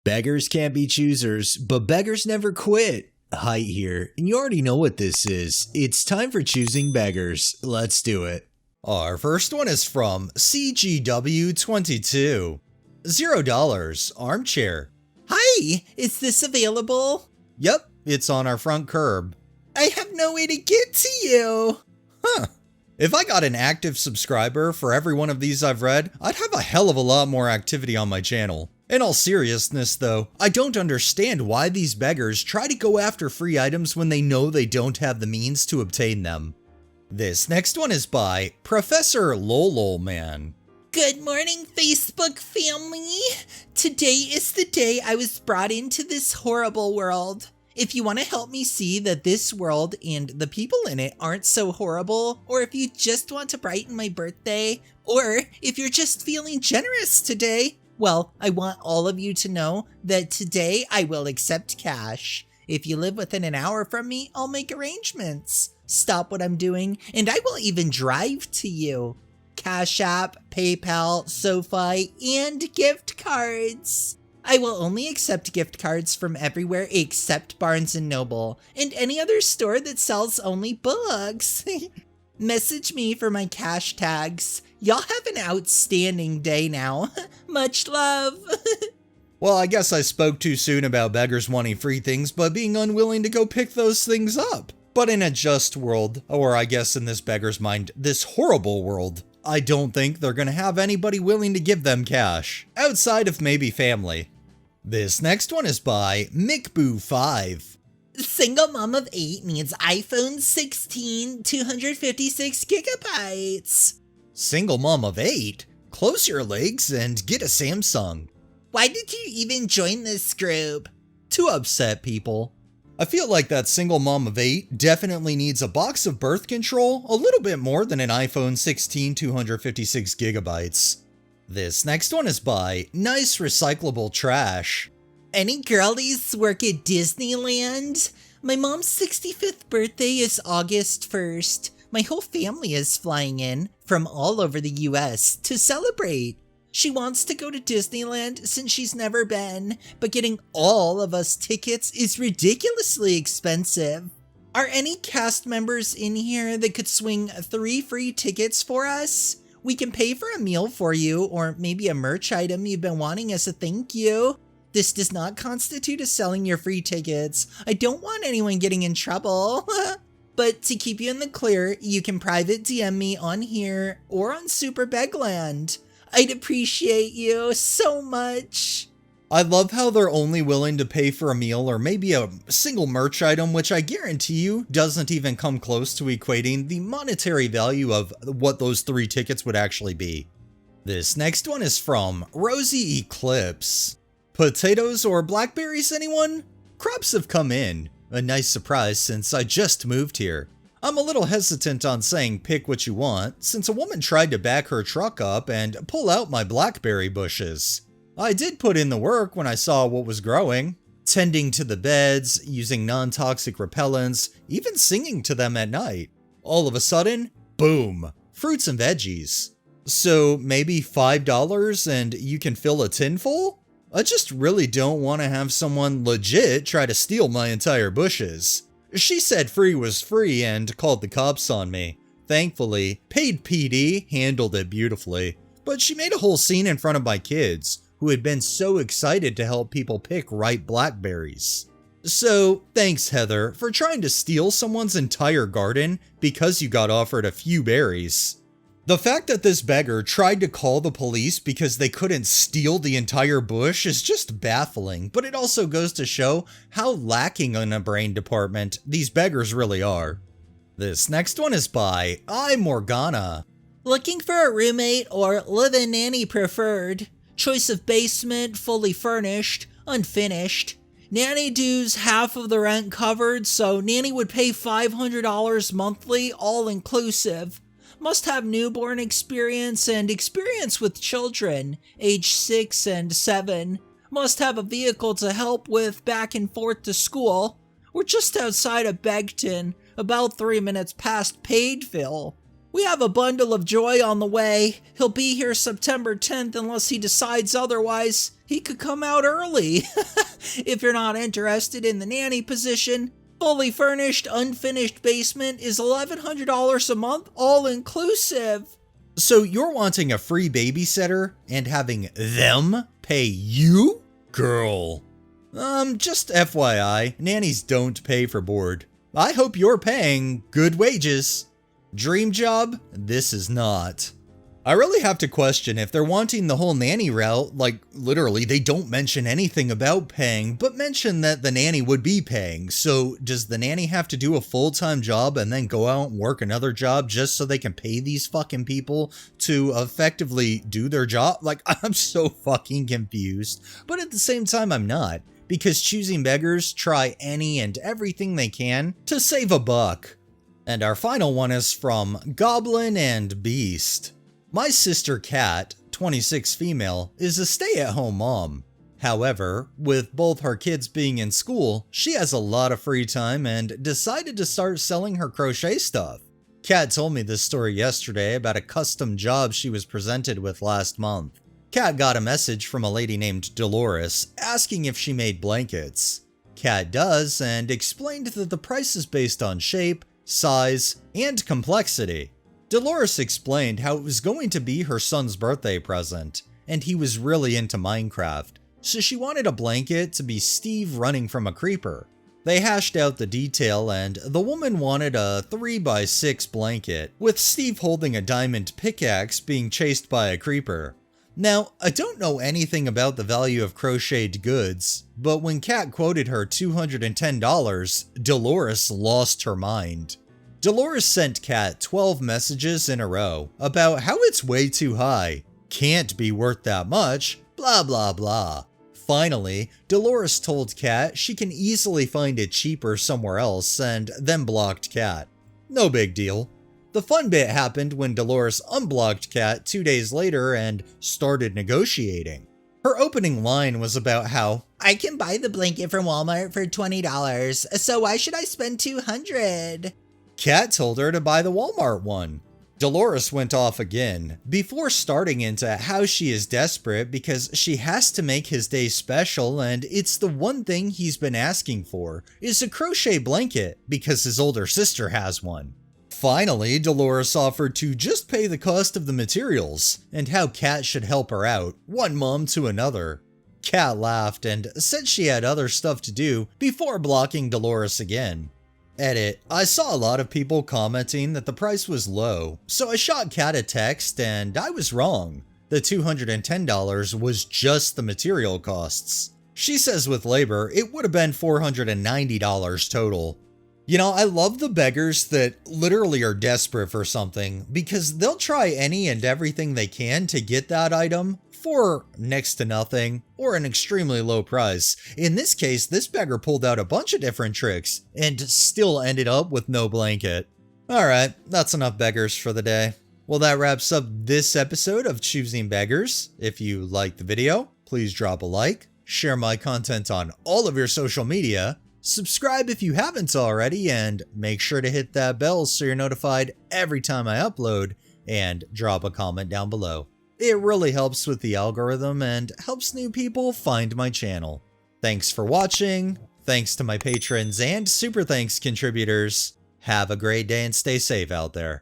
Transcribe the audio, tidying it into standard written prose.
Beggars can't be choosers, but beggars never quit. Height here, and you already know what this is. It's time for Choosing Beggars. Let's do it. Our first one is from CGW22. $0 armchair. Hi, is this available? Yep, it's on our front curb. I have no way to get to you. Huh. If I got an active subscriber for every one of these I've read, I'd have a hell of a lot more activity on my channel. In all seriousness though, I don't understand why these beggars try to go after free items when they know they don't have the means to obtain them. This next one is by Professor Lololman. Good morning, Facebook family. Today is the day I was brought into this horrible world. If you want to help me see that this world and the people in it aren't so horrible, or if you just want to brighten my birthday, or if you're just feeling generous today, well, I want all of you to know that today I will accept cash. If you live within an hour from me, I'll make arrangements. Stop what I'm doing, and I will even drive to you. Cash App, PayPal, SoFi, and gift cards. I will only accept gift cards from everywhere except Barnes & Noble, and any other store that sells only books. Message me for my cash tags. Y'all have an outstanding day now. Much love. Well, I guess I spoke too soon about beggars wanting free things but being unwilling to go pick those things up. But in a just world, or I guess in this beggar's mind, this horrible world, I don't think they're gonna have anybody willing to give them cash, outside of maybe family. This next one is by McBoo5. Single mom of 8 needs iPhone 16, 256 gigabytes. Single mom of 8? Close your legs and get a Samsung. Why did you even join this group? To upset people. I feel like that single mom of 8 definitely needs a box of birth control a little bit more than an iPhone 16 256 gigabytes. This next one is by Nice Recyclable Trash. Any girlies work at Disneyland? My mom's 65th birthday is August 1st. My whole family is flying in from all over the US to celebrate. She wants to go to Disneyland since she's never been, but getting all of us tickets is ridiculously expensive. Are any cast members in here that could swing 3 free tickets for us? We can pay for a meal for you, or maybe a merch item you've been wanting as a thank you. This does not constitute as selling your free tickets. I don't want anyone getting in trouble. But to keep you in the clear, you can private DM me on here or on Super Begland. I'd appreciate you so much. I love how they're only willing to pay for a meal or maybe a single merch item, which I guarantee you doesn't even come close to equating the monetary value of what those 3 tickets would actually be. This next one is from Rosie Eclipse. Potatoes or blackberries, anyone? Crops have come in. A nice surprise since I just moved here. I'm a little hesitant on saying pick what you want, since a woman tried to back her truck up and pull out my blackberry bushes. I did put in the work when I saw what was growing, tending to the beds, using non-toxic repellents, even singing to them at night. All of a sudden, boom, fruits and veggies. So maybe $5 and you can fill a tin full? I just really don't want to have someone legit try to steal my entire bushes. She said free was free and called the cops on me. Thankfully, paid PD handled it beautifully, but she made a whole scene in front of my kids, who had been so excited to help people pick ripe blackberries. So, thanks Heather for trying to steal someone's entire garden because you got offered a few berries. The fact that this beggar tried to call the police because they couldn't steal the entire bush is just baffling, but it also goes to show how lacking in a brain department these beggars really are. This next one is by Morgana. Looking for a roommate or live-in nanny preferred. Choice of basement, fully furnished, unfinished. Nanny dues half of the rent covered, so nanny would pay $500 monthly, all inclusive. Must have newborn experience and experience with children, age 6 and 7. Must have a vehicle to help with back and forth to school. We're just outside of Begton, about 3 minutes past Padeville. We have a bundle of joy on the way. He'll be here September 10th unless he decides otherwise. He could come out early. If you're not interested in the nanny position, fully furnished, unfinished basement is $1,100 a month, all inclusive. So you're wanting a free babysitter and having them pay you? Girl. Just FYI, nannies don't pay for board. I hope you're paying good wages. Dream job? This is not. I really have to question if they're wanting the whole nanny route, like literally they don't mention anything about paying, but mention that the nanny would be paying. So does the nanny have to do a full-time job and then go out and work another job just so they can pay these fucking people to effectively do their job? Like, I'm so fucking confused, but at the same time I'm not, because choosing beggars try any and everything they can to save a buck. And our final one is from Goblin and Beast. My sister Kat, 26 female, is a stay-at-home mom. However, with both her kids being in school, she has a lot of free time and decided to start selling her crochet stuff. Kat told me this story yesterday about a custom job she was presented with last month. Kat got a message from a lady named Dolores asking if she made blankets. Kat does and explained that the price is based on shape, size, and complexity. Dolores explained how it was going to be her son's birthday present, and he was really into Minecraft, so she wanted a blanket to be Steve running from a creeper. They hashed out the detail, and the woman wanted a 3x6 blanket, with Steve holding a diamond pickaxe being chased by a creeper. Now, I don't know anything about the value of crocheted goods, but when Kat quoted her $210, Dolores lost her mind. Dolores sent Kat 12 messages in a row about how it's way too high, can't be worth that much, blah blah blah. Finally, Dolores told Kat she can easily find it cheaper somewhere else and then blocked Kat. No big deal. The fun bit happened when Dolores unblocked Kat 2 days later and started negotiating. Her opening line was about how, "I can buy the blanket from Walmart for $20, so why should I spend $200? Kat told her to buy the Walmart one. Dolores went off again, before starting into how she is desperate because she has to make his day special and it's the one thing he's been asking for, is a crochet blanket because his older sister has one. Finally, Dolores offered to just pay the cost of the materials, and how Kat should help her out, one mom to another. Kat laughed and said she had other stuff to do before blocking Dolores again. Edit, I saw a lot of people commenting that the price was low, so I shot Kat a text and I was wrong. The $210 was just the material costs. She says with labor, it would have been $490 total. You know, I love the beggars that literally are desperate for something because they'll try any and everything they can to get that item for next to nothing or an extremely low price. In this case, this beggar pulled out a bunch of different tricks and still ended up with no blanket. Alright, that's enough beggars for the day. Well, that wraps up this episode of Choosing Beggars. If you liked the video, please drop a like, share my content on all of your social media, subscribe if you haven't already, and make sure to hit that bell so you're notified every time I upload, and drop a comment down below. It really helps with the algorithm and helps new people find my channel. Thanks for watching, thanks to my patrons and super thanks contributors. Have a great day and stay safe out there.